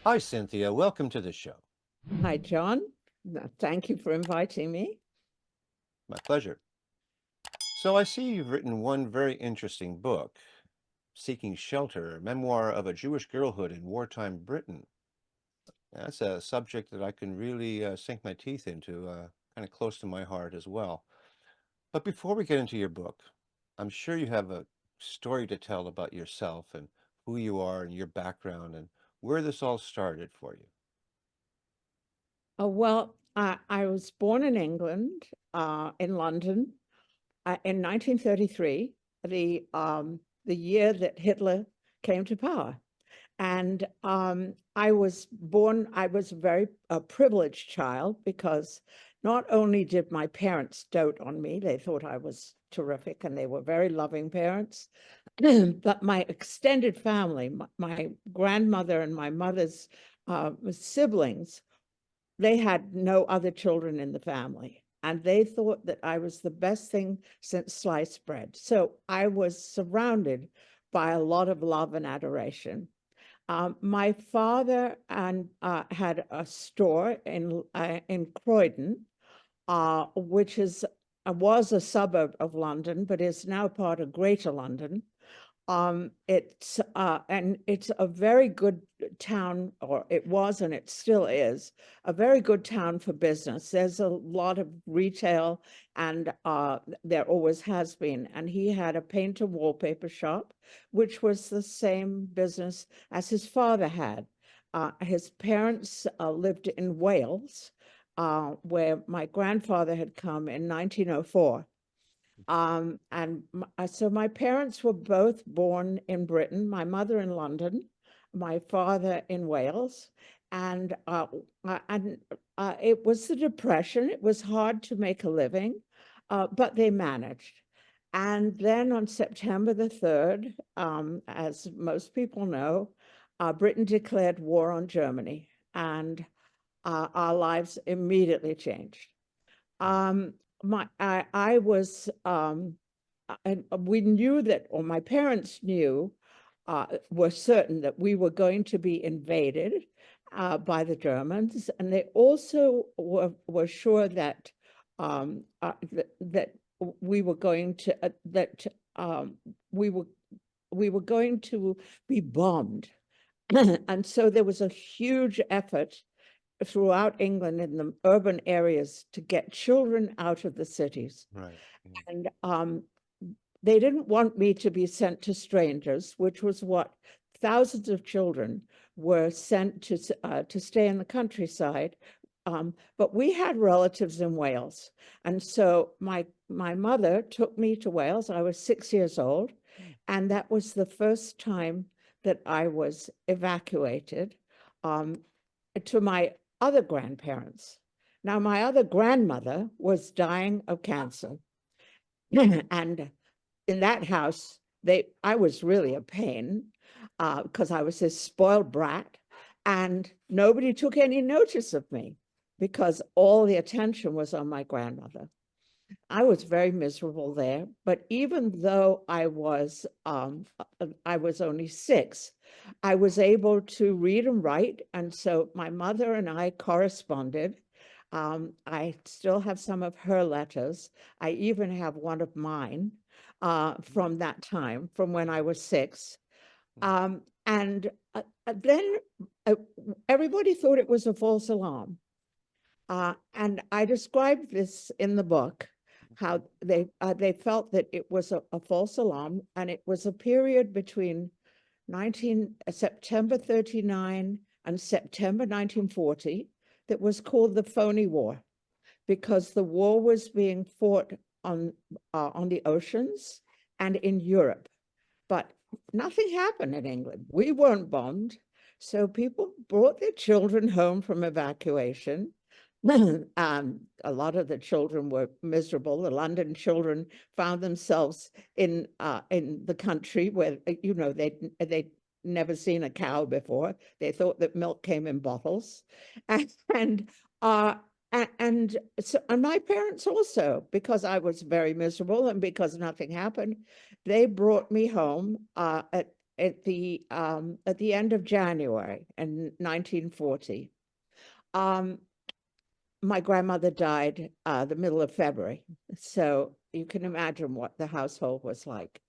Hi, Cynthia. Welcome to the show. Hi, John. Thank you for inviting me. My pleasure. So, I see you've written one very interesting book, Seeking Shelter, a memoir of a Jewish girlhood in wartime Britain. That's a subject that I can really sink my teeth into, kind of close to my heart as well. But before we get into your book, I'm sure you have a story to tell about yourself and who you are and your background and where this all started for you. I was born in England, in London, in 1933, the year that Hitler came to power. And I was a very privileged child because not only did my parents dote on me, they thought I was terrific and they were very loving parents, but my extended family, my grandmother and my mother's siblings, they had no other children in the family. And they thought that I was the best thing since sliced bread. So I was surrounded by a lot of love and adoration. My father had a store in Croydon, which was a suburb of London, but is now part of Greater London. It's a very good town, or it was, and it still is a very good town for business. There's a lot of retail, and there always has been. And he had a paint and wallpaper shop, which was the same business as his father had. His parents lived in Wales, where my grandfather had come in 1904. So my parents were both born in Britain, my mother in London, my father in Wales. And, it was the Depression. It was hard to make a living, but they managed. And then on September the 3rd, as most people know, Britain declared war on Germany, and our lives immediately changed. Um, I was, and we knew that, or my parents knew, were certain that we were going to be invaded by the Germans, and they also were sure that that we were going to we were going to be bombed, and so there was a huge effort throughout England in the urban areas to get children out of the cities. Right. And they didn't want me to be sent to strangers, which was what thousands of children were sent to stay in the countryside. But we had relatives in Wales. And so my mother took me to Wales. I was 6 years old. And that was the first time that I was evacuated to my other grandparents. Now, my other grandmother was dying of cancer. And in that house, I was really a pain because I was this spoiled brat, and nobody took any notice of me because all the attention was on my grandmother. I was very miserable there, but even though I was only 6, I was able to read and write, and so my mother and I corresponded. I still have some of her letters. I even have one of mine from that time, from when I was 6. And then everybody thought it was a false alarm. And I described this in the book, how they felt that it was a false alarm, and it was a period between September 39 and September 1940 that was called the phony war, because the war was being fought on the oceans and in Europe, but nothing happened in England. We weren't bombed, so people brought their children home from evacuation. A lot of the children were miserable. The London children found themselves in the country where, they'd never seen a cow before. They thought that milk came in bottles, and uh, and so, and my parents also, because I was very miserable and because nothing happened, they brought me home at the end of January in 1940. My grandmother died the middle of February, so you can imagine what the household was like.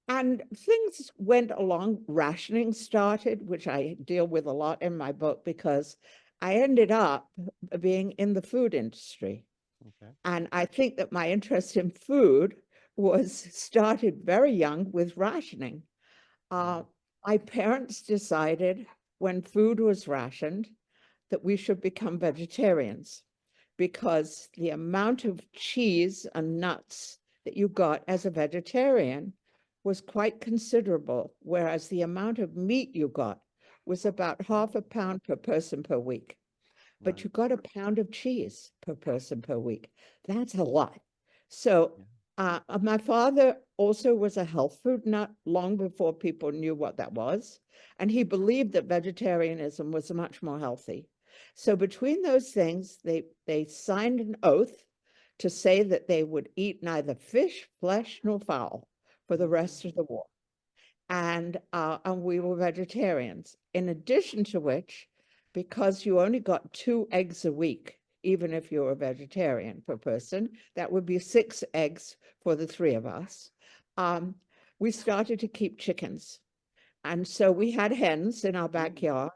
And things went along. Rationing started, which I deal with a lot in my book because I ended up being in the food industry. Okay. And I think that my interest in food was started very young with rationing. My parents decided when food was rationed that we should become vegetarians because the amount of cheese and nuts that you got as a vegetarian was quite considerable, whereas the amount of meat you got was about half a pound per person per week. But Right. you got a pound of cheese per person per week. That's a lot. So my father also was a health food nut long before people knew what that was. And he believed that vegetarianism was much more healthy. So between those things, they signed an oath to say that they would eat neither fish, flesh, nor fowl for the rest of the war. And we were vegetarians. In addition to which, because you only got 2 eggs a week, even if you're a vegetarian per person, that would be 6 eggs for the 3 of us. We started to keep chickens. And so we had hens in our backyard.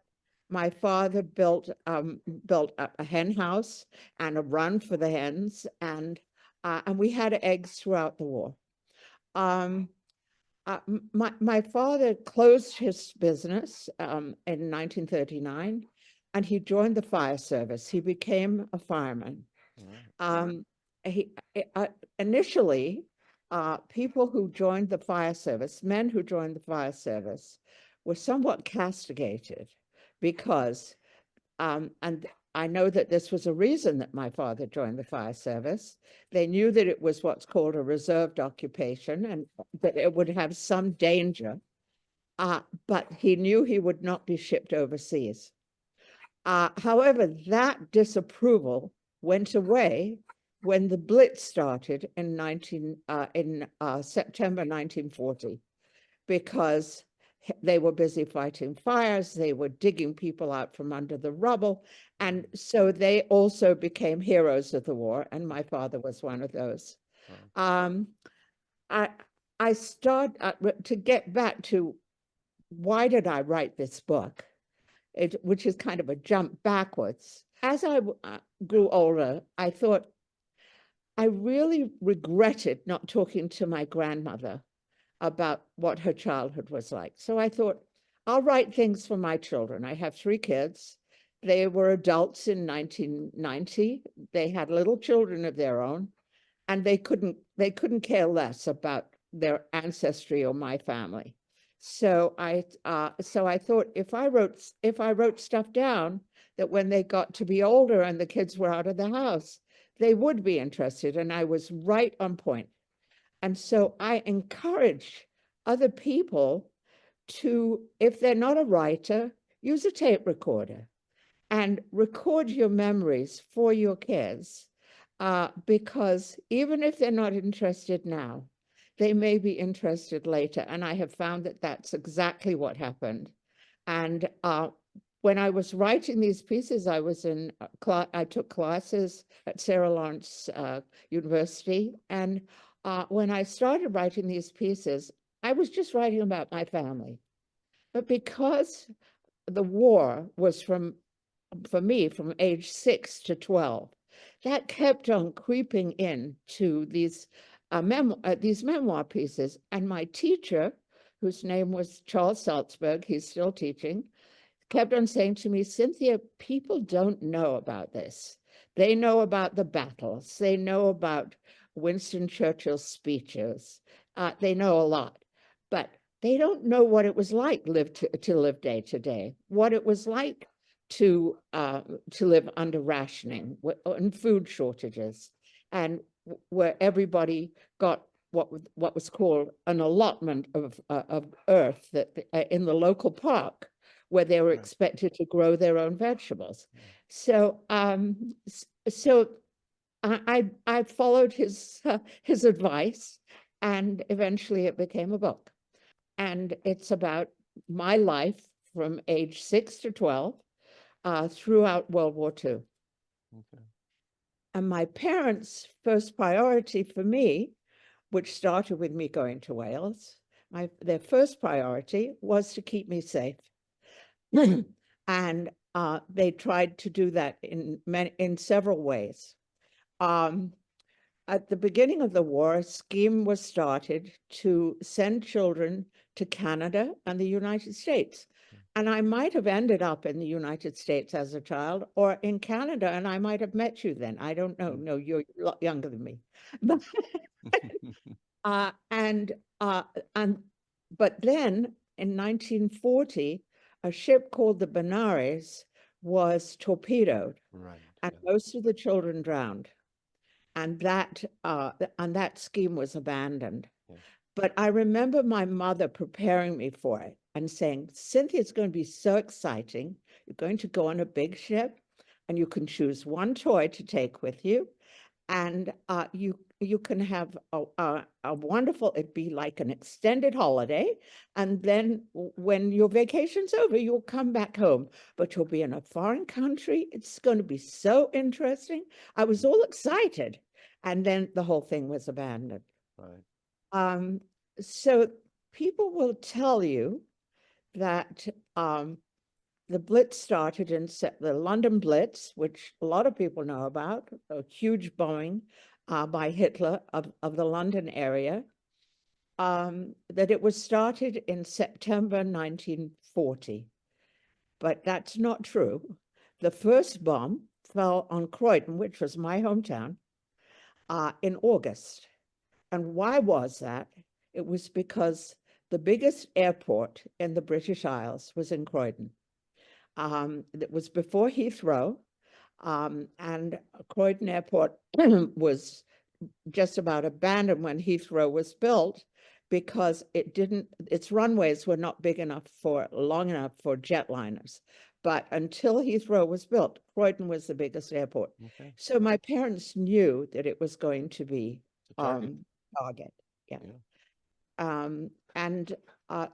My father built a hen house and a run for the hens, and we had eggs throughout the war. My father closed his business in 1939, and he joined the fire service. He became a fireman. Right. He initially, people who joined the fire service, men who joined the fire service, were somewhat castigated because, and I know that this was a reason that my father joined the fire service. They knew that it was what's called a reserved occupation and that it would have some danger, but he knew he would not be shipped overseas. However, that disapproval went away when the Blitz started in September 1940, because they were busy fighting fires, they were digging people out from under the rubble, and so they also became heroes of the war, and my father was one of those. Wow. I start to get back to why did I write this book, which is kind of a jump backwards. As I grew older, I thought I really regretted not talking to my grandmother about what her childhood was like. So I thought, I'll write things for my children. I have 3 kids. They were adults in 1990. They had little children of their own, and they couldn't care less about their ancestry or my family. So I thought if I wrote stuff down that when they got to be older and the kids were out of the house, they would be interested, and I was right on point. And so I encourage other people to, if they're not a writer, use a tape recorder and record your memories for your kids, because even if they're not interested now, they may be interested later. And I have found that that's exactly what happened. And when I was writing these pieces, I took classes at Sarah Lawrence University. And when I started writing these pieces, I was just writing about my family. But because the war was for me, from age 6 to 12, that kept on creeping into these memoir pieces. And my teacher, whose name was Charles Salzberg, he's still teaching, kept on saying to me, Cynthia, people don't know about this. They know about the battles. They know about Winston Churchill's speeches. They know a lot, but they don't know what it was like to live day to day, what it was like to live under rationing and food shortages, and where everybody got what was called an allotment of earth that in the local park, where they were expected to grow their own vegetables. So I followed his advice, and eventually it became a book. and it's about my life from age 6 to 12 throughout World War II. Okay. And my parents' first priority for me, which started with me going to Wales, their first priority was to keep me safe. And they tried to do that in several ways. At the beginning of the war, a scheme was started to send children to Canada and the United States. And I might have ended up in the United States as a child or in Canada, and I might have met you then. I don't know. No, you're a lot younger than me. But, uh, and, uh, and, but then in 1940, a ship called the Benares was torpedoed, Right. and Yeah. most of the children drowned. And that scheme was abandoned. Yes. But I remember my mother preparing me for it and saying, Cynthia, it's going to be so exciting. You're going to go on a big ship and you can choose one toy to take with you. And you can have a wonderful, it'd be like an extended holiday. And then when your vacation's over, you'll come back home, but you'll be in a foreign country. It's going to be so interesting. I was all excited. And then the whole thing was abandoned. Right. So people will tell you that the Blitz started in the London Blitz, which a lot of people know about, a huge bombing by Hitler of the London area, that it was started in September 1940. But that's not true. The first bomb fell on Croydon, which was my hometown, in August. And why was that? It was because the biggest airport in the British Isles was in Croydon. It was before Heathrow, and Croydon Airport was just about abandoned when Heathrow was built because its runways were not long enough for jetliners. But until Heathrow was built, Croydon was the biggest airport. Okay. So my parents knew that it was going to be Target. target. Yeah. Yeah. And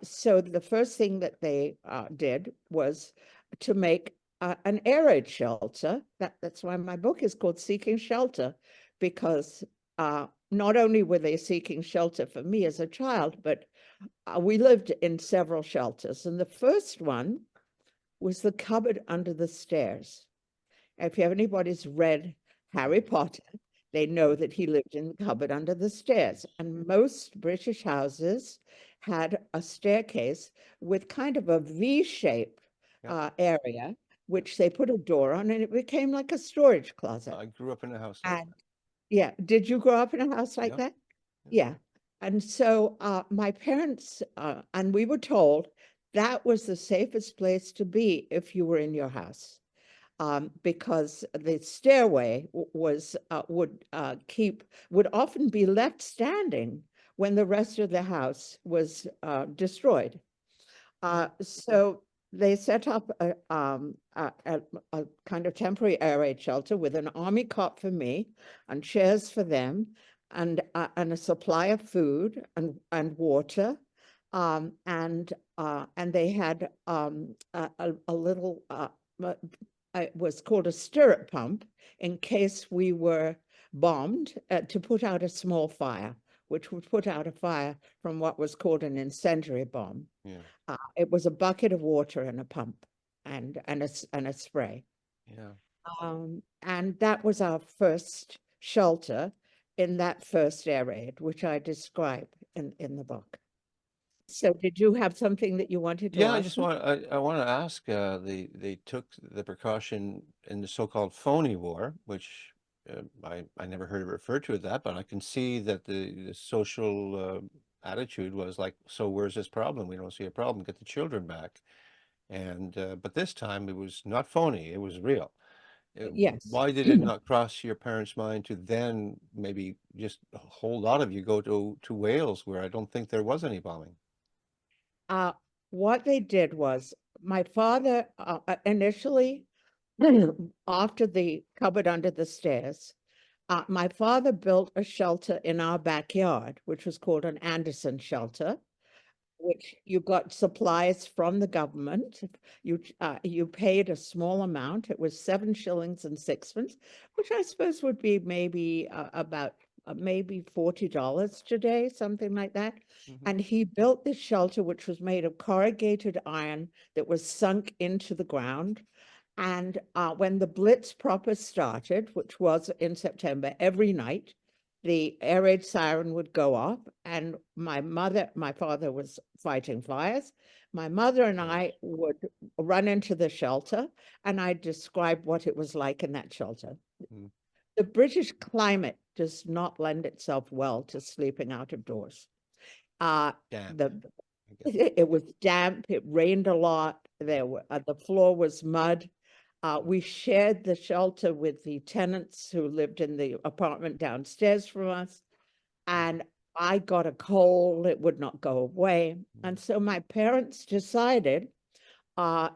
so the first thing that they did was to make an air raid shelter. That's why my book is called Seeking Shelter, because not only were they seeking shelter for me as a child, but we lived in several shelters. And the first one was the cupboard under the stairs. If anybody's read Harry Potter, they know that he lived in the cupboard under the stairs. And most British houses had a staircase with kind of a V-shape area, which they put a door on, and it became like a storage closet. I grew up in a house like that. Yeah, did you grow up in a house like that? Yeah. And so my parents, and we were told that was the safest place to be if you were in your house. Because the stairway would often be left standing when the rest of the house was destroyed. So they set up a kind of temporary air raid shelter with an army cot for me and chairs for them, and a supply of food and water. And they had a little it was called a stirrup pump in case we were bombed, to put out a small fire, which would put out a fire from what was called an incendiary bomb. Yeah. It was a bucket of water and a pump and a spray. Yeah. And that was our first shelter in that first air raid, which I describe in the book. So did you have something that you wanted to Yeah, ask me? I want to ask, they took the precaution in the so-called phony war, which I never heard it referred to as that, but I can see that the social attitude was like, so where's this problem? We don't see a problem. Get the children back. And but this time it was not phony, it was real. Yes. Why did it not cross your parents' mind to then maybe just a whole lot of you go to Wales, where I don't think there was any bombing? What they did was my father initially, after the cupboard under the stairs, my father built a shelter in our backyard, which was called an Anderson shelter, which you got supplies from the government. You paid a small amount. It was 7 shillings and sixpence, which I suppose would be maybe about maybe $40 today, something like that. Mhm. And he built this shelter, which was made of corrugated iron that was sunk into the ground. And when the Blitz proper started, which was in September, every night, the air raid siren would go off, and my father was fighting fires. My mother and I Yes. would run into the shelter, and I'd describe what it was like in that shelter. Mm. The British climate does not lend itself well to sleeping out of doors. Uh, Damp, the I guess. it was damp, it rained a lot, the floor was mud. We shared the shelter with the tenants who lived in the apartment downstairs from us. And I got a cold, it would not go away. And so my parents decided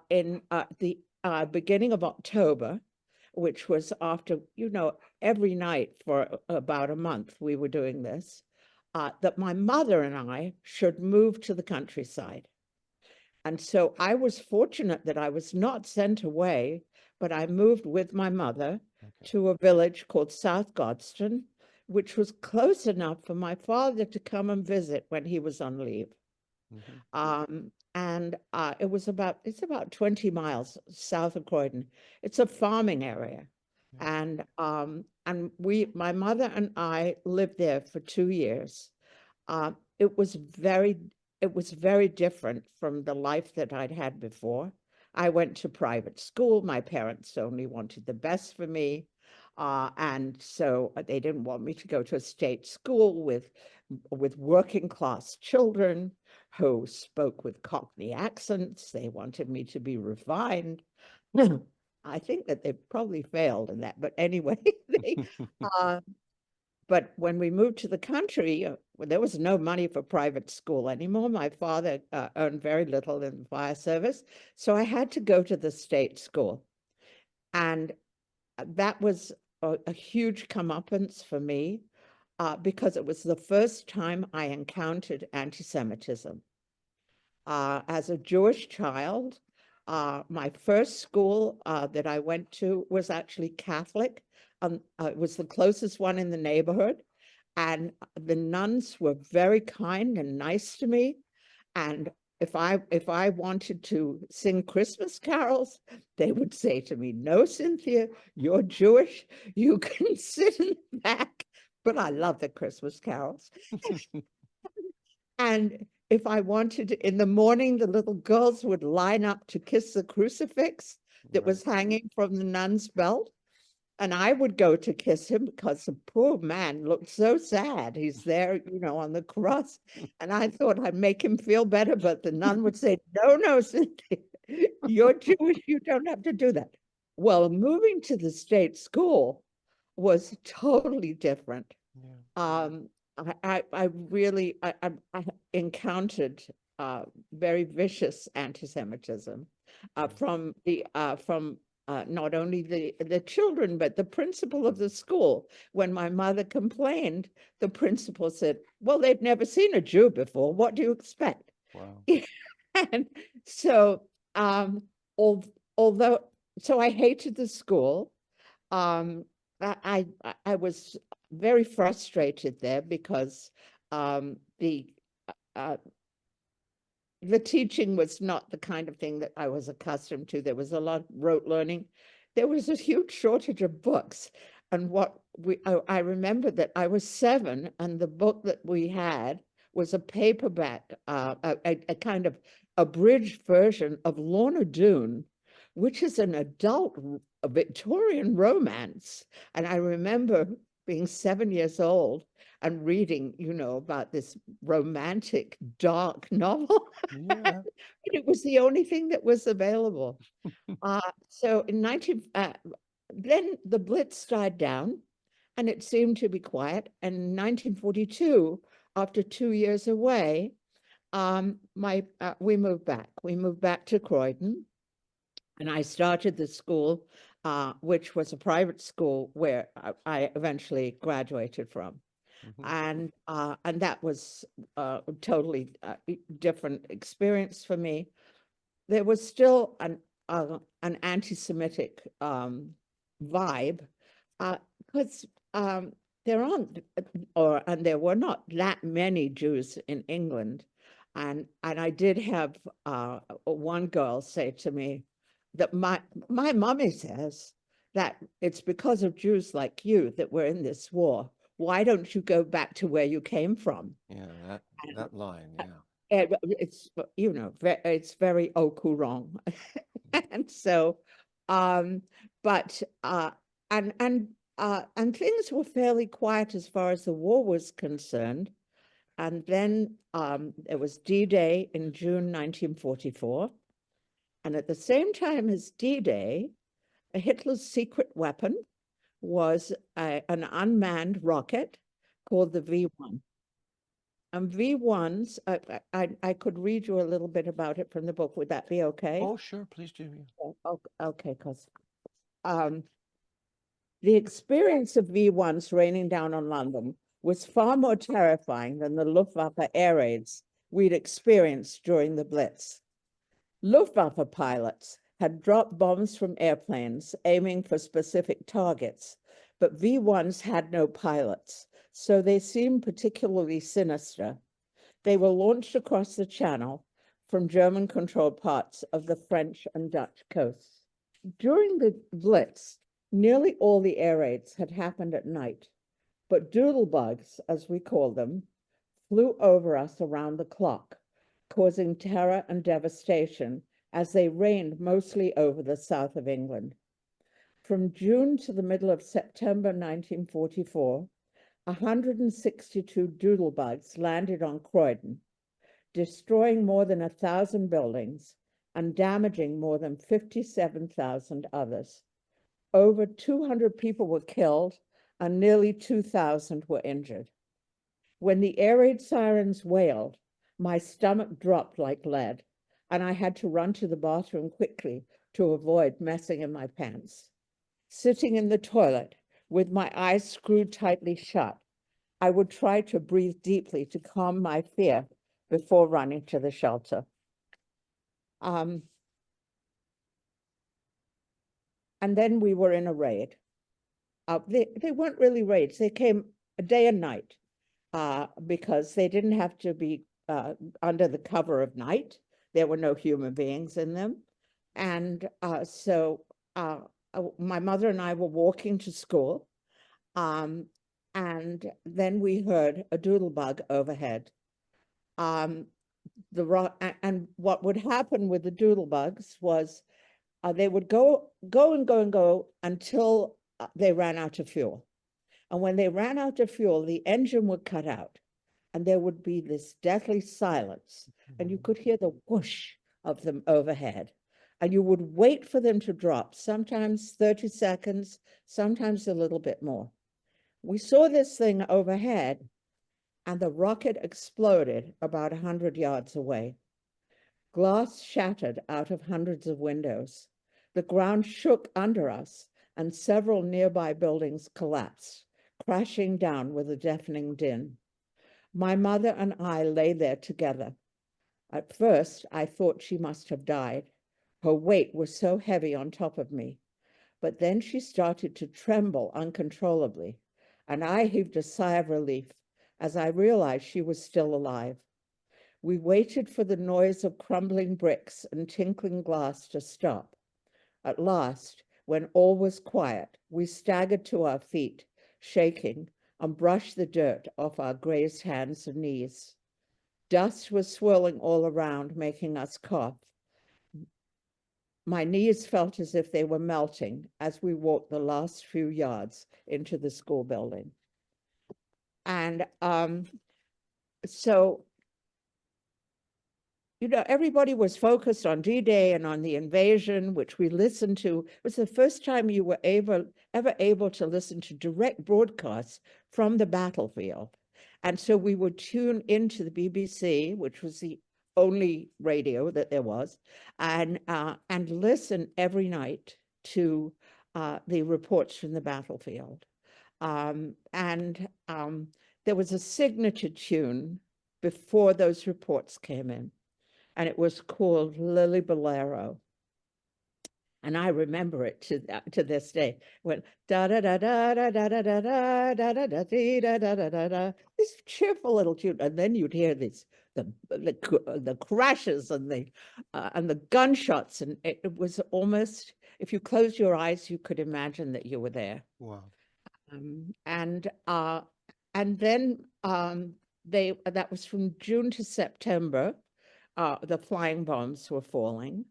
in the beginning of October, which was after, every night for about a month, we were doing this, that my mother and I should move to the countryside. And so I was fortunate that I was not sent away, but I moved with my mother Okay. to a village called South Godston, which was close enough for my father to come and visit when he was on leave. Mhm. And it's about 20 miles south of Croydon. It's a farming area. Yeah. And my mother and I lived there for 2 years. It was very different from the life that I'd had before. I went to private school. My parents only wanted the best for me. And so they didn't want me to go to a state school with working class children who spoke with Cockney accents. They wanted me to be refined. I think that they probably failed in that, but anyway, uh, but when we moved to the country, there was no money for private school anymore. My father earned very little in the fire service, so I had to go to the state school. And that was a huge comeuppance for me because it was the first time I encountered anti-Semitism. As a Jewish child, my first school that I went to was actually Catholic. It was the closest one in the neighborhood. And the nuns were very kind and nice to me. And if I wanted to sing Christmas carols, they would say to me, "No, Cynthia, you're Jewish. You can sit in the back." But I love the Christmas carols. And if I wanted to, in the morning, the little girls would line up to kiss the crucifix that Right. was hanging from the nun's belt. And I would go to kiss him because the poor man looked so sad. He's there, on the cross. And I thought I'd make him feel better, but the nun would say, "No, no, Cynthia, you're Jewish. You don't have to do that." Well, moving to the state school was totally different. Yeah. I really I encountered very vicious anti-Semitism from not only the children but the principal of the school. When my mother complained, the principal said, "Well, they've never seen a Jew before. What do you expect?" Wow. And so, al although, so I hated the school. Um, I was very frustrated there because um, uh, the teaching was not the kind of thing that I was accustomed to. There was a lot of rote learning. There was a huge shortage of books. And I remember that I was 7, and the book that we had was a paperback, a kind of abridged version of Lorna Doone, which is an adult Victorian romance. And I remember being 7 years old and reading, about this romantic, dark novel. Yeah. It was the only thing that was available. So then the Blitz died down, and it seemed to be quiet. And in 1942, after 2 years away, we moved back. We moved back to Croydon, and I started the school, which was a private school where I eventually graduated from. and that was a totally different experience for me. There was still an anti-Semitic vibe, because there aren't, and there were not that many Jews in England, and I did have one girl say to me that my mommy says that it's because of Jews like you that we're in this war. Why don't you go back to where you came from? Yeah, that line, yeah. It's, you know, it's very au courant. And so, but and things were fairly quiet as far as the war was concerned. And then it was D-Day in June 1944. And at the same time as D-Day, Hitler's secret weapon was an unmanned rocket called the V1. And V1s, I could read you a little bit about it from the book. Would that be okay? Oh, sure, please do. Yeah. Oh, okay, because the experience of V1s raining down on London was far more terrifying than the Luftwaffe air raids we'd experienced during the Blitz. Luftwaffe pilots had dropped bombs from airplanes aiming for specific targets, but V1s had no pilots, so they seemed particularly sinister. They were launched across the Channel from German-controlled parts of the French and Dutch coasts. During the Blitz, nearly all the air raids had happened at night, but doodlebugs, as we call them, flew over us around the clock, causing terror and devastation as they rained mostly over the south of England. From June to the middle of September 1944, 162 doodlebugs landed on Croydon, destroying more than 1,000 buildings and damaging more than 57,000 others. Over 200 people were killed and nearly 2,000 were injured. When the air raid sirens wailed, my stomach dropped like lead, and I had to run to the bathroom quickly to avoid messing in my pants. Sitting in the toilet with my eyes screwed tightly shut, I would try to breathe deeply to calm my fear before running to the shelter. And then we were in a raid. They weren't really raids. They came day and night because they didn't have to be under the cover of night. There were no human beings in them. And so my mother and I were walking to school, and then we heard a doodlebug overhead. And what would happen with the doodlebugs was they would go until they ran out of fuel. And when they ran out of fuel, the engine would cut out and there would be this deathly silence. And you could hear the whoosh of them overhead. And you would wait for them to drop, sometimes 30 seconds, sometimes a little bit more. We saw this thing overhead and the rocket exploded about 100 yards away. Glass shattered out of hundreds of windows. The ground shook under us and several nearby buildings collapsed, crashing down with a deafening din. My mother and I lay there together. At first, I thought she must have died. Her weight was so heavy on top of me. But then she started to tremble uncontrollably, and I heaved a sigh of relief as I realized she was still alive. We waited for the noise of crumbling bricks and tinkling glass to stop. At last, when all was quiet, we staggered to our feet, shaking, and brushed the dirt off our grazed hands and knees. Dust was swirling all around, making us cough. My knees felt as if they were melting as we walked the last few yards into the school building. And so, you know, everybody was focused on D-Day and on the invasion, which we listened to. It was the first time you were ever able to listen to direct broadcasts from the battlefield. And so we would tune into the BBC, which was the only radio that there was, and listen every night to the reports from the battlefield. there was a signature tune before those reports came in, and it was called Lily Bolero. And I remember it to this day. Went da da da da da da da da da da da da da da da da da. This cheerful little tune, and then you'd hear the crashes and the gunshots, and it was almost, if you closed your eyes, you could imagine that you were there. Wow. And then that was from June to September. The flying bombs were falling.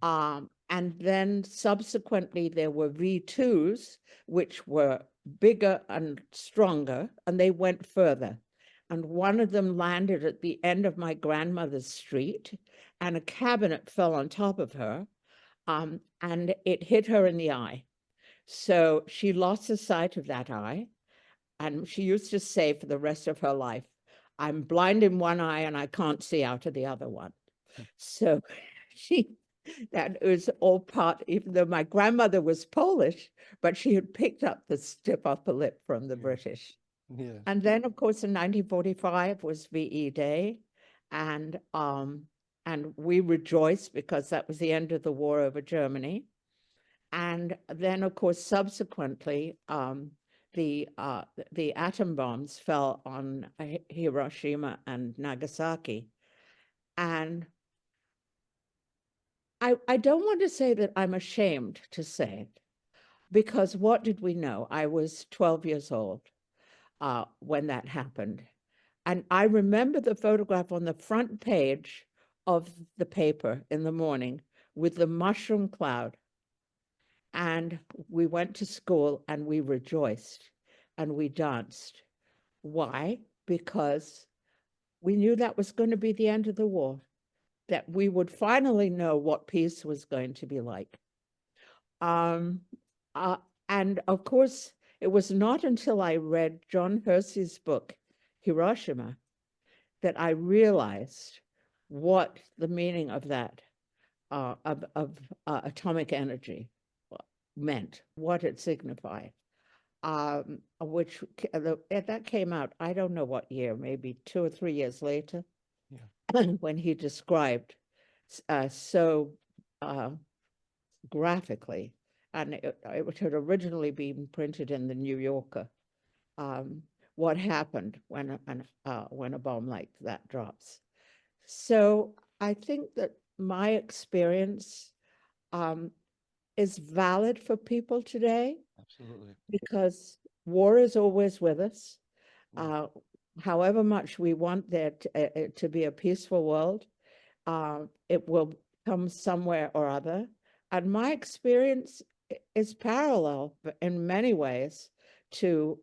And then subsequently there were V2s, which were bigger and stronger, and they went further. And one of them landed at the end of my grandmother's street, and a cabinet fell on top of her, and it hit her in the eye. So she lost the sight of that eye. And she used to say for the rest of her life, I'm blind in one eye and I can't see out of the other one. So that was all part, even though my grandmother was Polish, but she had picked up the stiff upper lip from the British. Yeah. And then, of course, in 1945 was VE Day. And we rejoiced because that was the end of the war over Germany. And then, of course, subsequently, the atom bombs fell on Hiroshima and Nagasaki. And I don't want to say that I'm ashamed to say it, because what did we know? I was 12 years old when that happened. And I remember the photograph on the front page of the paper in the morning with the mushroom cloud. And we went to school and we rejoiced and we danced. Why? Because we knew that was going to be the end of the war, that we would finally know what peace was going to be like. And of course, it was not until I read John Hersey's book, Hiroshima, that I realized what the meaning of that, of atomic energy meant, what it signified, which that came out, I don't know what year, maybe 2 or 3 years later, when he described so graphically, and it had originally been printed in the New Yorker, what happened when a bomb like that drops. So I think that my experience is valid for people today. Absolutely. Because war is always with us. However much we want there to be a peaceful world, it will come somewhere or other. And my experience is parallel in many ways to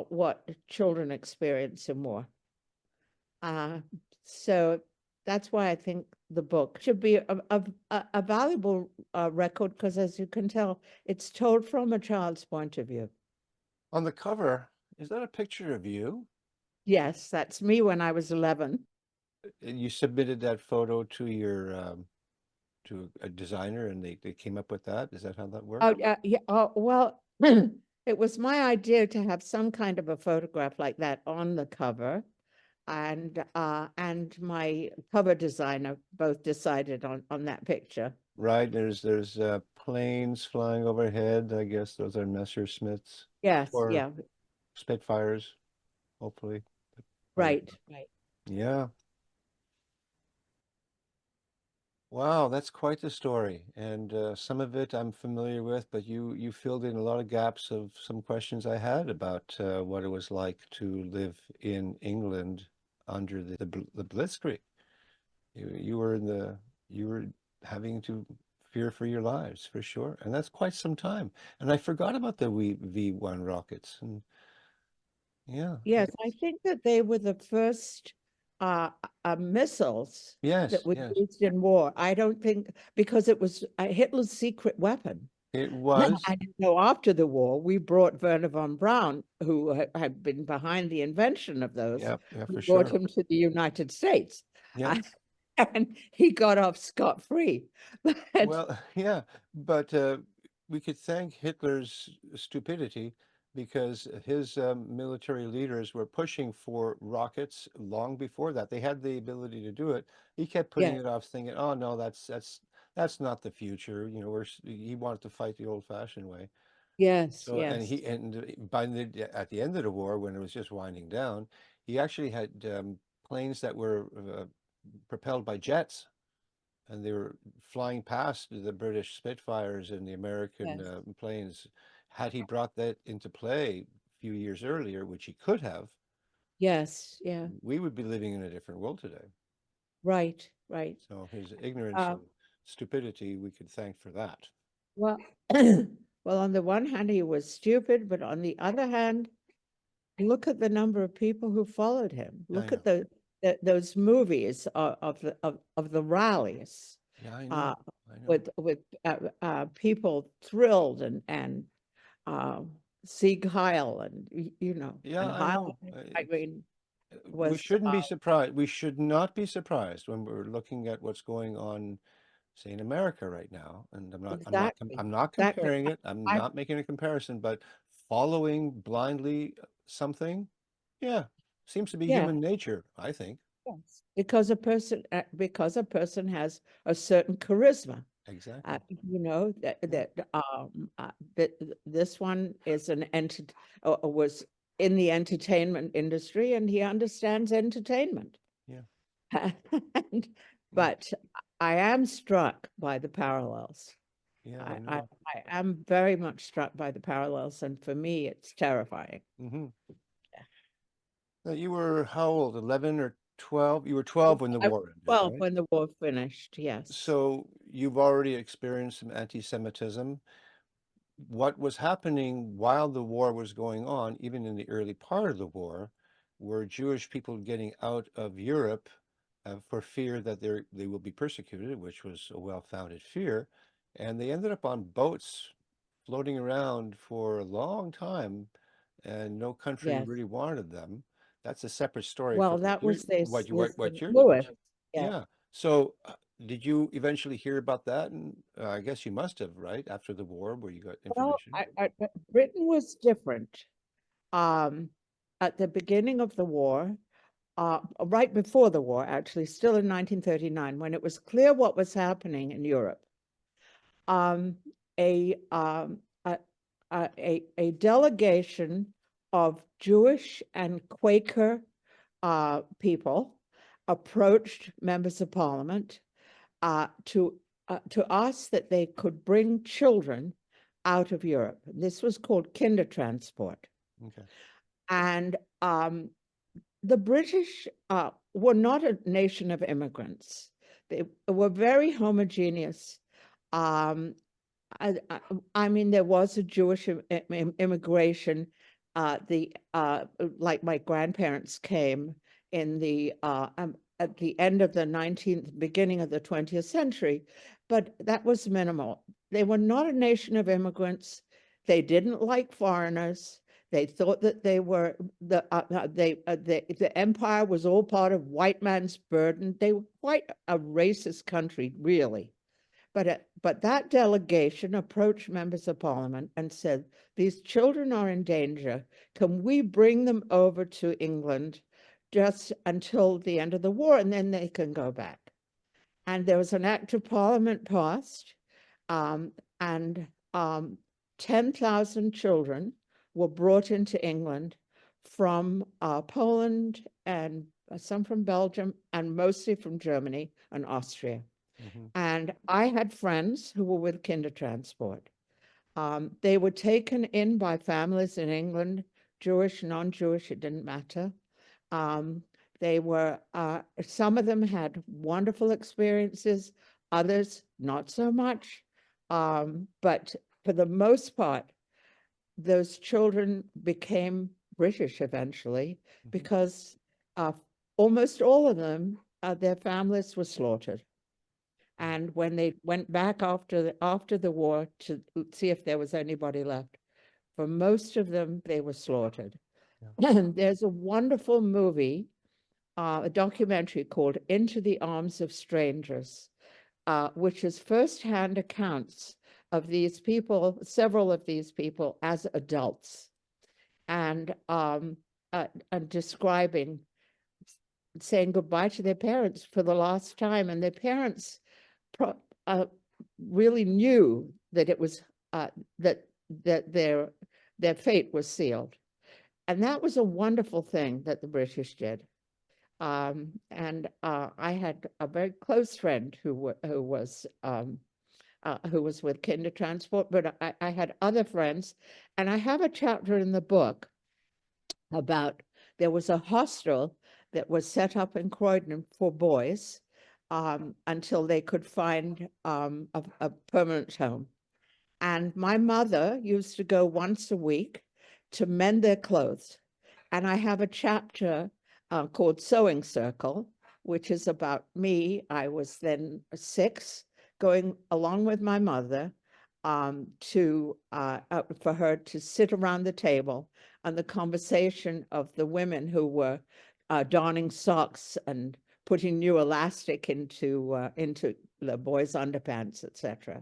what children experience in war. So that's why I think the book should be a valuable record, because as you can tell, it's told from a child's point of view. On the cover, is that a picture of you? Yes, that's me when I was 11. You submitted that photo to your to a designer and they came up with that? Is that how that worked? Oh, yeah. Well, it was my idea to have some kind of a photograph like that on the cover. And my cover designer both decided on that picture. Right, there's planes flying overhead. I guess those are Messerschmitts Yes, or yeah, Spitfires, hopefully. right. Yeah. Wow, that's quite the story. And some of it I'm familiar with, but you filled in a lot of gaps of some questions I had about what it was like to live in England under the Blitzkrieg. You were having to fear for your lives for sure, and that's quite some time. And I forgot about the V1 rockets. And yeah, Yes, I think that they were the first missiles that yes, were yes, used in war. I don't think, because it was Hitler's secret weapon. it was. I didn't know after the war, we brought Werner von Braun, who had been behind the invention of those. Yeah, yeah, We for brought sure. him to the United States. Yeah. And he got off scot-free. But Well, yeah, but we could thank Hitler's stupidity because his military leaders were pushing for rockets long before that. They had the ability to do it. He kept putting Yeah. it off, thinking, "Oh no, that's not the future." You know, he wanted to fight the old-fashioned way. Yes. So, and Yes. he and by at the end of the war, when it was just winding down, he actually had planes that were propelled by jets, and they were flying past the British Spitfires and the American Yes. planes. Had he brought that into play a few years earlier, which he could have, Yes. Yeah. we would be living in a different world today. Right. Right. So his ignorance Uh, and stupidity, we could thank for that. well, well, on the one hand, he was stupid, but on the other hand, look at the number of people who followed him. I Look know. at those movies of the rallies, Yeah, I uh, know. I know. with people thrilled and uh, Sieg Heil and Yeah, and I Heil. know. I mean, We was shouldn't be surprised. We should not be surprised when we're looking at what's going on, say, in America right now. And exactly I'm not exactly. comparing it. I'm I not making a comparison, but following blindly something, yeah, seems to be Yeah, human nature, I think. yes, because a person has a certain charisma. Exactly. Yeah. That this one is was in the entertainment industry, and he understands entertainment. Yeah. And, Yeah. but I am struck by the parallels. Yeah, I, I I, know. I am very much struck by the parallels, and for me, it's terrifying. Hmm. Yeah. Now, you were how old? 11 or 12? You were 12 when the I was war ended, 12 right? when the war finished. Yes. So you've already experienced some anti-Semitism. What was happening while the war was going on, even in the early part of the war, were Jewish people getting out of Europe for fear that they will be persecuted, which was a well-founded fear. And they ended up on boats floating around for a long time, and no country Yes. really wanted them. That's a separate story Well, from that was this what St. what Louis. you, Yeah. yeah. So did you eventually hear about that? And I guess you must have, right? After the war, where you got Well, information. Britain was different. Um, at the beginning of the war, right before the war, actually, still in 1939, when it was clear what was happening in Europe, um, a, um, a delegation of Jewish and Quaker people approached members of parliament to ask that they could bring children out of Europe. This was called kinder transport. Okay. And the British were not a nation of immigrants. They were very homogeneous. Um, I mean, there was a Jewish immigration. Like my grandparents came in at the end of the 19th, beginning of the 20th century, but that was minimal. They were not a nation of immigrants. They didn't like foreigners. They thought that they were the empire was all part of white man's burden. They were quite a racist country, really. But that delegation approached members of parliament and said, these children are in danger. Can we bring them over to England just until the end of the war, and then they can go back? And there was an act of parliament passed, um, and 10,000 children were brought into England from Poland and some from Belgium and mostly from Germany and Austria. Hmm. And I had friends who were with kinder transport. They were taken in by families in England, Jewish, non-Jewish, it didn't matter. Um, some of them had wonderful experiences, others not so much. But for the most part, those children became British eventually Hmm. because uh, almost all of them, their families were slaughtered. And when they went back after the war to see if there was anybody left, for most of them, they were slaughtered. Yeah. There's a wonderful movie, a documentary called Into the Arms of Strangers, which is firsthand accounts of these people, several of these people as adults. and describing, saying goodbye to their parents for the last time, and their parents really knew that it was that their fate was sealed, and that was a wonderful thing that the British did. And I had a very close friend who was with Kindertransport, but I had other friends, and I have a chapter in the book about, there was a hostel that was set up in Croydon for boys until they could find a permanent home. And my mother used to go once a week to mend their clothes. And I have a chapter called Sewing Circle, which is about me. I was then 6, going along with my mother for her to sit around the table, and the conversation of the women who were darning socks and putting new elastic into the boys' underpants, etc.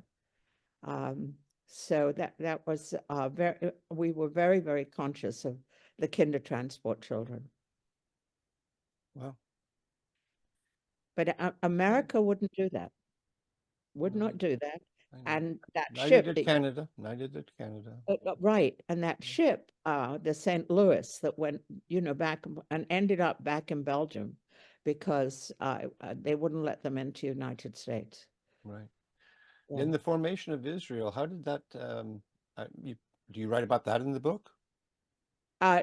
So that was we were very, very conscious of the Kindertransport children. Wow. But America wouldn't do that, would Well, not do that. I know. And that Neither ship, did Canada. Neither did Canada. right, and that ship, the St. Louis, that went, back and ended up back in Belgium because they wouldn't let them into the United States. Right. Yeah. In the formation of Israel, how did that, do you write about that in the book?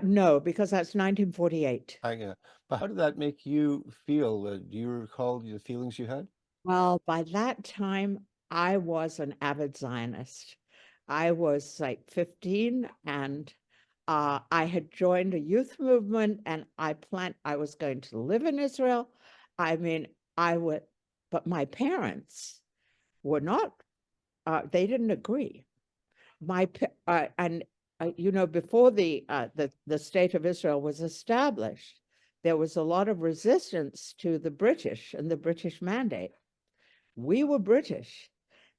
No, because that's 1948. But how did that make you feel? Do you recall the feelings you had? Well, by that time, I was an avid Zionist. I was like 15, and I had joined a youth movement, and I was going to live in Israel. I mean, but my parents were not, they didn't agree. Before the state of Israel was established, there was a lot of resistance to the British and the British mandate. We were British,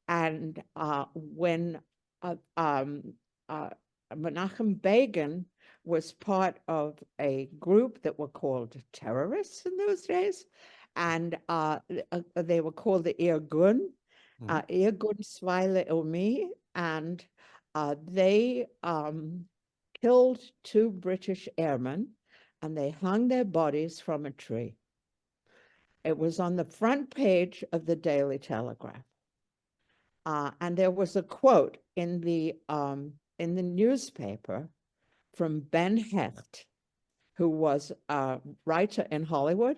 and when Menachem Begin was part of a group that were called terrorists in those days, and they were called the Irgun, Irgun Zweile Leumi, and they killed 2 British airmen, and they hung their bodies from a tree. It was on the front page of the Daily Telegraph. And there was a quote in the newspaper from Ben Hecht, who was a writer in Hollywood,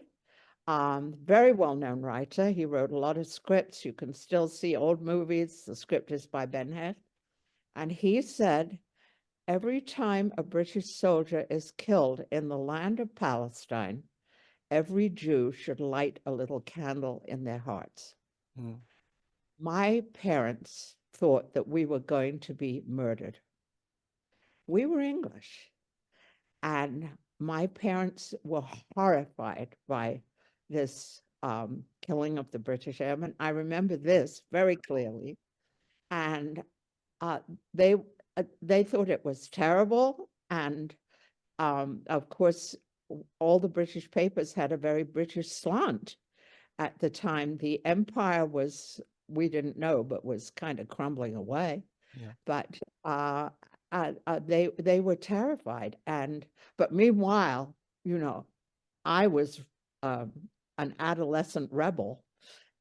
very well-known writer. He wrote a lot of scripts. You can still see old movies. The script is by Ben Hecht. And he said, every time a British soldier is killed in the land of Palestine, every Jew should light a little candle in their hearts. Mm. My parents thought that we were going to be murdered. We were English, and my parents were horrified by this killing of the British airmen. I remember this very clearly, and they thought it was terrible. And of course, all the British papers had a very British slant at the time. The empire was, we didn't know, but was kind of crumbling away. Yeah. But they were terrified. But meanwhile, I was an adolescent rebel,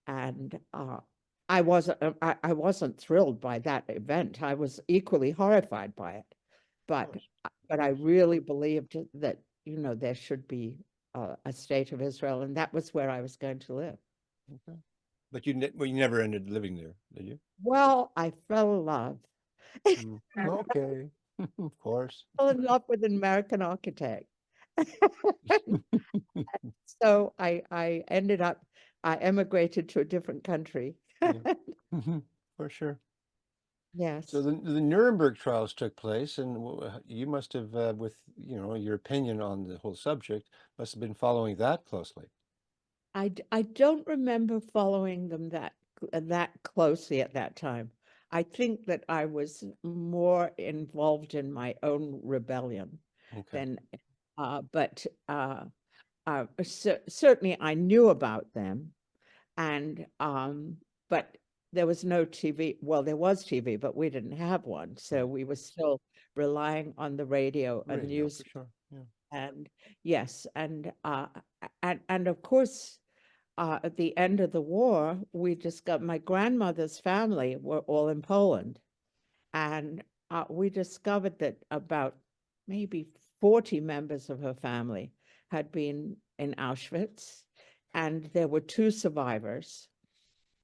and I wasn't thrilled by that event. I was equally horrified by it. But I really believed that there should be a state of Israel, and that was where I was going to live. Okay. But you never ended living there, did you? Well, I fell in love. Okay, of course. Fell in love with an American architect. So I ended up, I emigrated to a different country. Yeah. For sure. Yes. So the Nuremberg trials took place, and you must have, with your opinion on the whole subject, must have been following that closely. I don't remember following them that closely at that time. I think that I was more involved in my own rebellion. Okay. then, but certainly I knew about them, and but there was no TV. Well, there was TV, but we didn't have one, so Right. we were still relying on the radio and Radio news. for sure. Yeah. And yes, and of course, at the end of the war, we discovered my grandmother's family were all in Poland, and we discovered that about maybe 40 members of her family had been in Auschwitz, and there were two survivors.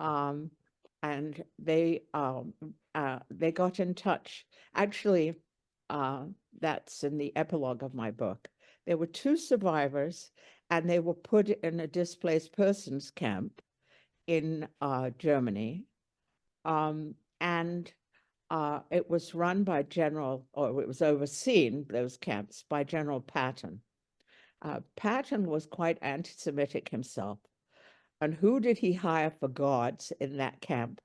Um, and they got in touch. Actually, that's in the epilogue of my book. There were two survivors, and they were put in a displaced persons camp in Germany. And it was run by or it was overseen, those camps, by General Patton. Patton was quite anti-Semitic himself. And who did he hire for guards in that camp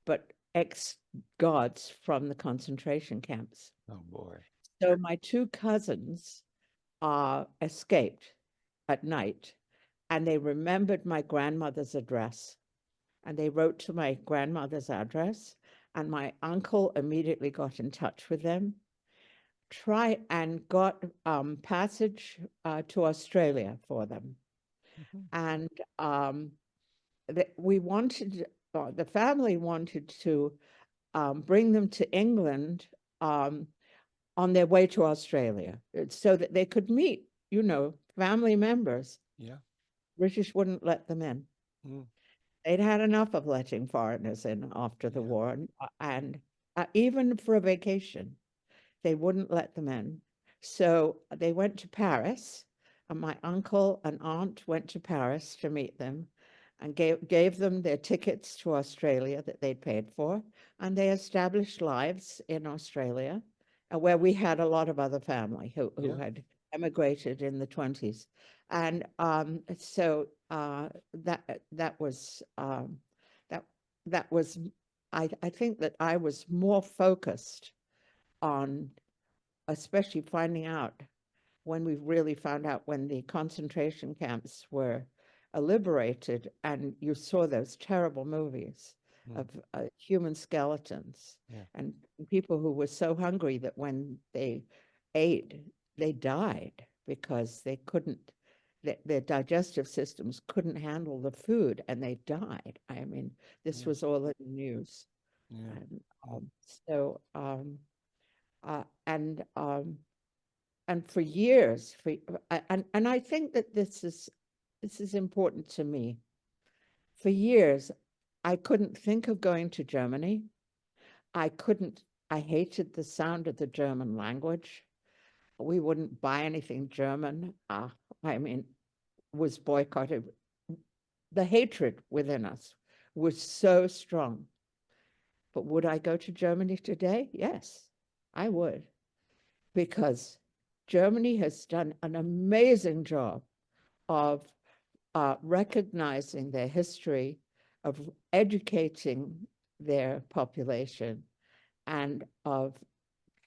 but ex-guards from the concentration camps? Oh boy. So my two cousins escaped at night, and they remembered my grandmother's address. And they wrote to my grandmother's address, and my uncle immediately got in touch with them, got passage to Australia for them. Mhm. And we wanted, the family wanted to bring them to England on their way to Australia so that they could meet, family members. Yeah. British wouldn't let them in. Mm. They'd had enough of letting foreigners in after the Yeah. war, and even for a vacation, they wouldn't let them in. So they went to Paris, and my uncle and aunt went to Paris to meet them and gave them their tickets to Australia that they'd paid for. And they established lives in Australia, where we had a lot of other family who Yeah. had emigrated in the 20s. And so that was that that was I think that I was more focused on, especially finding out when we really found out when the concentration camps were liberated, and you saw those terrible movies Mm. of human skeletons Yeah. and people who were so hungry that when they ate, they died because they couldn't, their digestive systems couldn't handle the food, and they died. I mean, this Yeah. was all in the news. Yeah. And Mm. so, uh, and um, and for years, and I think that this is important to me. For years, I couldn't think of going to Germany. I couldn't. I hated the sound of the German language. We wouldn't buy anything German. I mean, was boycotted. The hatred within us was so strong. But would I go to Germany today? Yes, I would, because Germany has done an amazing job of recognizing their history, of educating their population, and of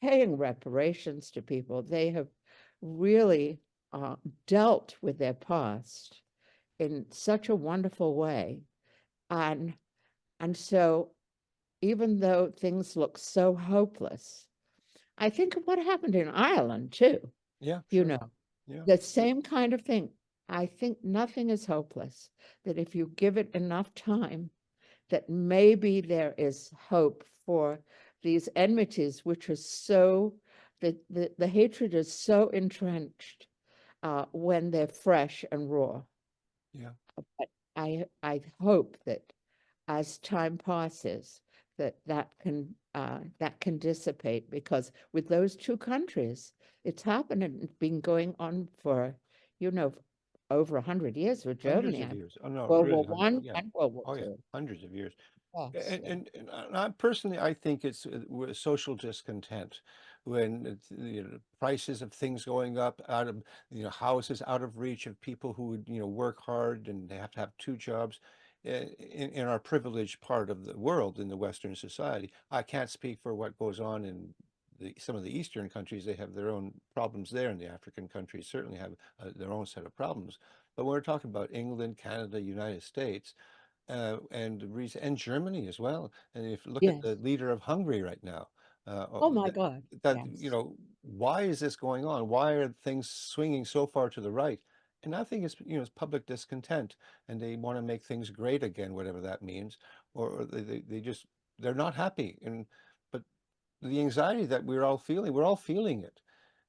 paying reparations to people. They have really dealt with their past in such a wonderful way. And, and so even though things look so hopeless, I think of what happened in Ireland too, Yeah. you Sure. know, Yeah. the same kind of thing. I think nothing is hopeless, that if you give it enough time, that maybe there is hope for these enmities, which are so, the hatred is so entrenched when they're fresh and raw. Yeah. But I hope that as time passes, that can dissipate, because with those two countries, it's happened and it's been going on for, you know, over 100 years with Hundreds Germany. of years. Oh no, World really War hundreds. One Yeah. and World War Oh yeah, Two. hundreds of years. Yes, yeah. And I personally, I think it's social discontent when prices of things going up, out of houses out of reach of people who would work hard and they have to have two jobs. In our privileged part of the world in the Western society, I can't speak for what goes on in some of the Eastern countries, they have their own problems there, and the African countries certainly have their own set of problems. But when we're talking about England, Canada, United States, and Germany as well. And if you look at the Yes. leader of Hungary right now, Oh my God. Yes. why is this going on? Why are things swinging so far to the right? And I think it's public discontent, and they want to make things great again, whatever that means, or they just they're not happy. But the anxiety that we're all feeling it.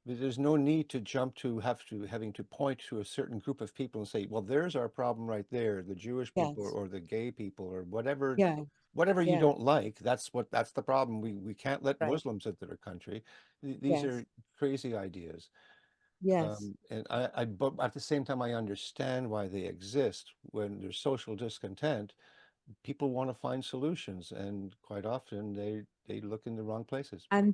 There's no need to jump to having to point to a certain group of people and say, well, there's our problem right there, the Jewish people Yes. or the gay people or whatever Yeah. whatever you Yeah. don't like. That's the problem. We can't let Right. Muslims into their country. These Yes. are crazy ideas. Yes. And but at the same time, I understand why they exist. When there's social discontent, people want to find solutions, and quite often they look in the wrong places. And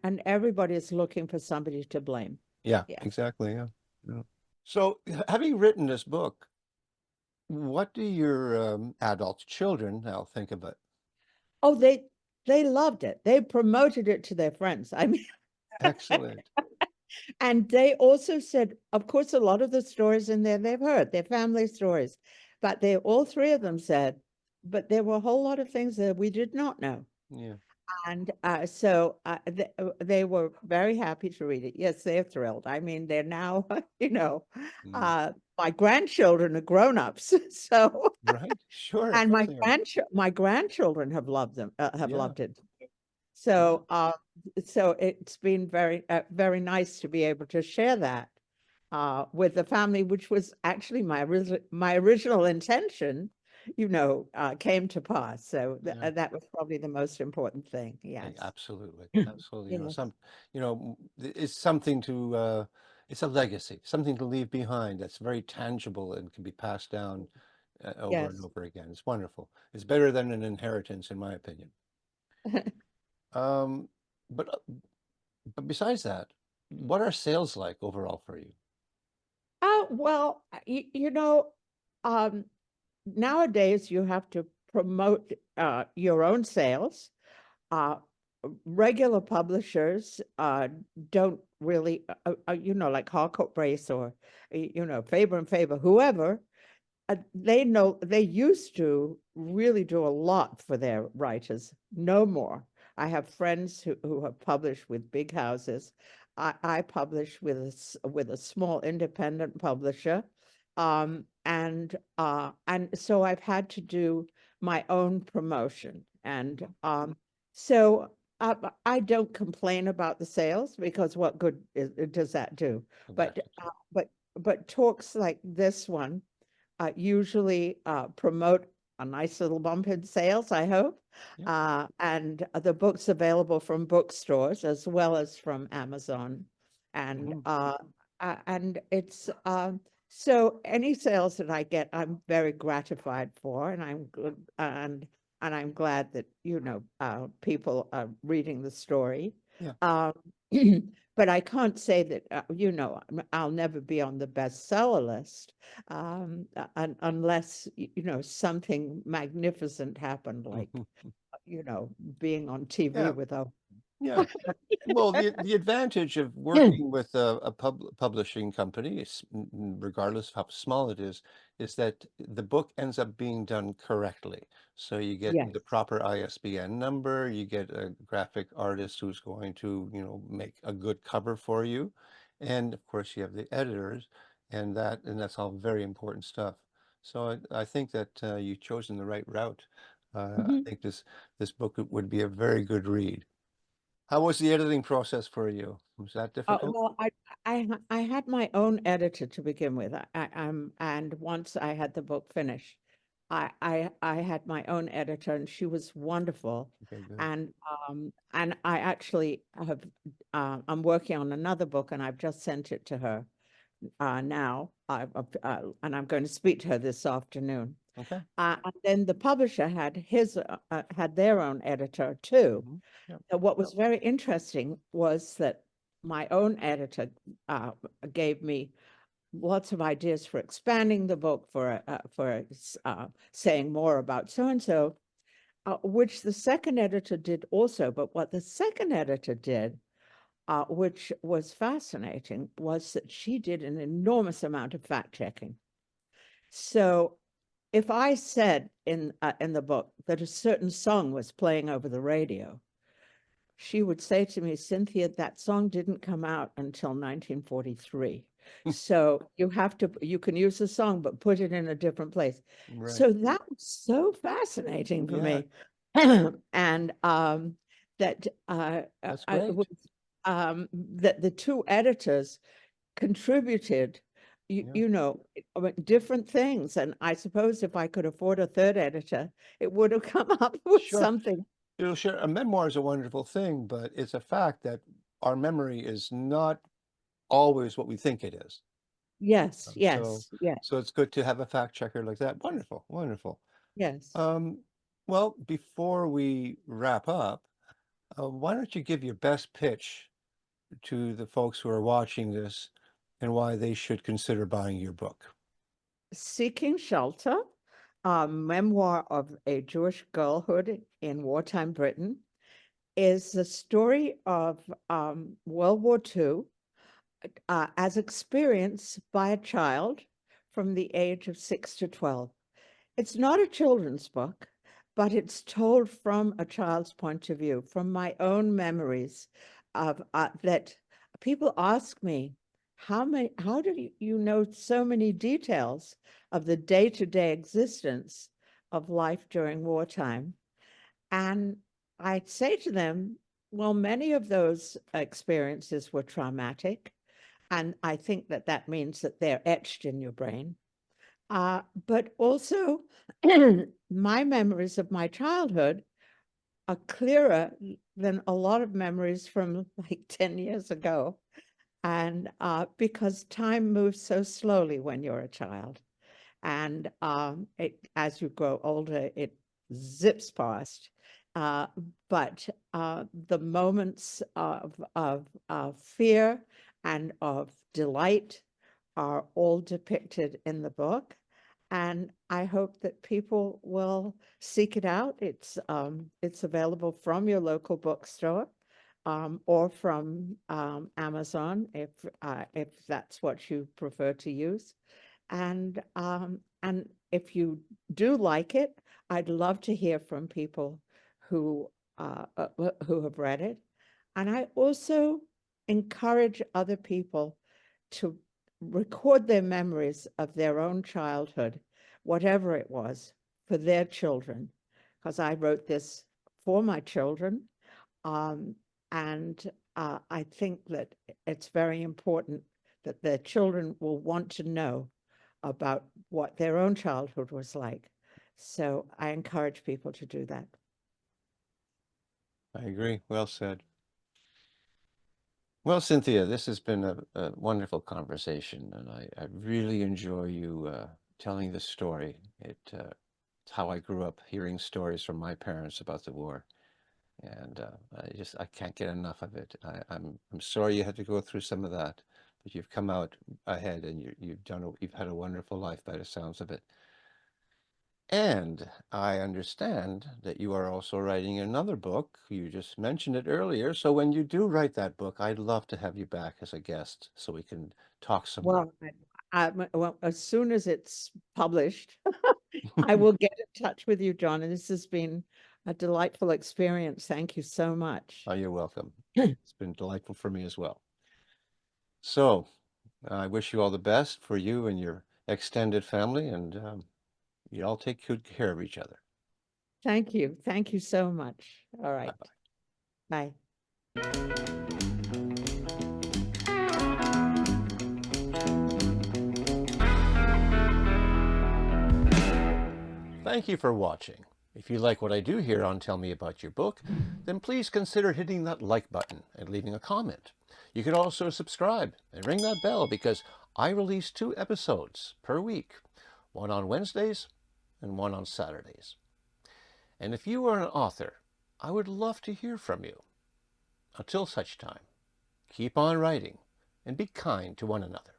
and everybody is looking for somebody to blame. Yeah, Yeah. exactly. Yeah. Yeah. So, having written this book, what do your adult children now think of it? Oh, they loved it. They promoted it to their friends. I mean, Excellent. and they also said, of course, a lot of the stories in there they've heard, their family stories, but they all three of them said, but there were a whole lot of things that we did not know. Yeah. And so they were very happy to read it. Yes, they're thrilled. I mean, they're now, Mm. my grandchildren are grown-ups. So, Right. Sure. Of and course they are. my grandchildren have loved them, have Yeah. loved it. Yeah. So, so it's been very nice to be able to share that with the family, which was actually my original intention, came to pass. So Yeah. that was probably the most important thing. Yes. Absolutely. Absolutely. Yes. It's something to, it's a legacy, something to leave behind that's very tangible and can be passed down over and Yes. over again. It's wonderful. It's better than an inheritance, in my opinion. Um, but uh, but besides that, what are sales like overall for you? Oh, well, um, nowadays you have to promote your own sales. Uh, Regular publishers don't really, like Harcourt Brace or, Faber and Faber, whoever, they used to really do a lot for their writers. No more. I have friends who have published with big houses. I publish with with a small independent publisher. And so I've had to do my own promotion. And so I don't complain about the sales, because what good does that do? Well, But that's the truth. but talks like this one usually promote a nice little bump in sales, I hope. Yeah. And the book's available from bookstores as well as from Amazon. And Mhm. it's so any sales that I get, I'm very gratified for, and I'm good, and I'm glad that people are reading the story. Yeah. Um, but I can't say that I'll never be on the bestseller list, unless something magnificent happened, like you know being on TV Yeah. with a Yeah. Well, the advantage of working with a publishing company, regardless of how small it is that the book ends up being done correctly. So you get Yes. the proper ISBN number, you get a graphic artist who's going to, make a good cover for you. And of course you have the editors, and that's all very important stuff. So I think that you've chosen the right route. I Mhm. think this book would be a very good read. How was the editing process for you? Was that difficult? Well, I had my own editor to begin with. And once I had the book finished, I had my own editor, and she was wonderful. Okay, good. And I actually have I'm working on another book, and I've just sent it to her now. And I'm going to speak to her this afternoon. Okay. And then the publisher had their own editor too. Mhm. Yep. What was very interesting was that my own editor gave me lots of ideas for expanding the book, for saying more about so and so, which the second editor did also. But what the second editor did which was fascinating, was that she did an enormous amount of fact checking. So if I said in the book that a certain song was playing over the radio, she would say to me, Cynthia, that song didn't come out until 1943. So you can use the song, but put it in a different place. Right. So that was so fascinating for Yeah, me. And that that's it great. was that the two editors contributed, Yeah, different things. And I suppose if I could afford a third editor, it would have come up with sure. something. Sure. A memoir is a wonderful thing, but it's a fact that our memory is not always what we think it is. Yes, So, yes, yes, so it's good to have a fact checker like that. Wonderful, wonderful. yes. Um, well, before we wrap up, why don't you give your best pitch to the folks who are watching this and why they should consider buying your book? Seeking Shelter, a memoir of a Jewish girlhood in wartime Britain, is the story of World War II as experienced by a child from the age of 6 to 12. It's not a children's book, but it's told from a child's point of view, from my own memories of that. People ask me, how do you know so many details of the day-to-day existence of life during wartime? And I say to them, well, many of those experiences were traumatic. And I think that that means that they're etched in your brain. But also, my memories of my childhood are clearer than a lot of memories from like 10 years ago. And because time moves so slowly when you're a child. And as you grow older, it zips past. Uh, but the moments of fear and of delight are all depicted in the book. And I hope that people will seek it out. It's available from your local bookstore or from Amazon if that's what you prefer to use. And if you do like it, I'd love to hear from people who who have read it. And I also encourage other people to record their memories of their own childhood, whatever it was, for their children, because I wrote this for my children. Um, and I think that it's very important that their children will want to know about what their own childhood was like. So I encourage people to do that. I agree. Well said. Well, Cynthia, this has been a wonderful conversation, and I really enjoy you telling the story. It's how I grew up hearing stories from my parents about the war, and I can't get enough of it. I'm sorry you had to go through some of that, but you've come out ahead, and you've had a wonderful life by the sounds of it. And I understand that you are also writing another book. You just mentioned it earlier. So when you do write that book, I'd love to have you back as a guest so we can talk some more. Well, well, as soon as it's published, I will get in touch with you, John. And this has been a delightful experience. Thank you so much. Oh, you're welcome. It's been delightful for me as well. So I wish you all the best for you and your extended family, and you all take good care of each other. Thank you. Thank you so much. All right. Bye-bye. Bye. Thank you for watching. If you like what I do here on Tell Me About Your Book, then please consider hitting that like button and leaving a comment. You can also subscribe and ring that bell because I release 2 episodes per week, one on Wednesdays and one on Saturdays. And if you are an author, I would love to hear from you. Until such time, keep on writing and be kind to one another.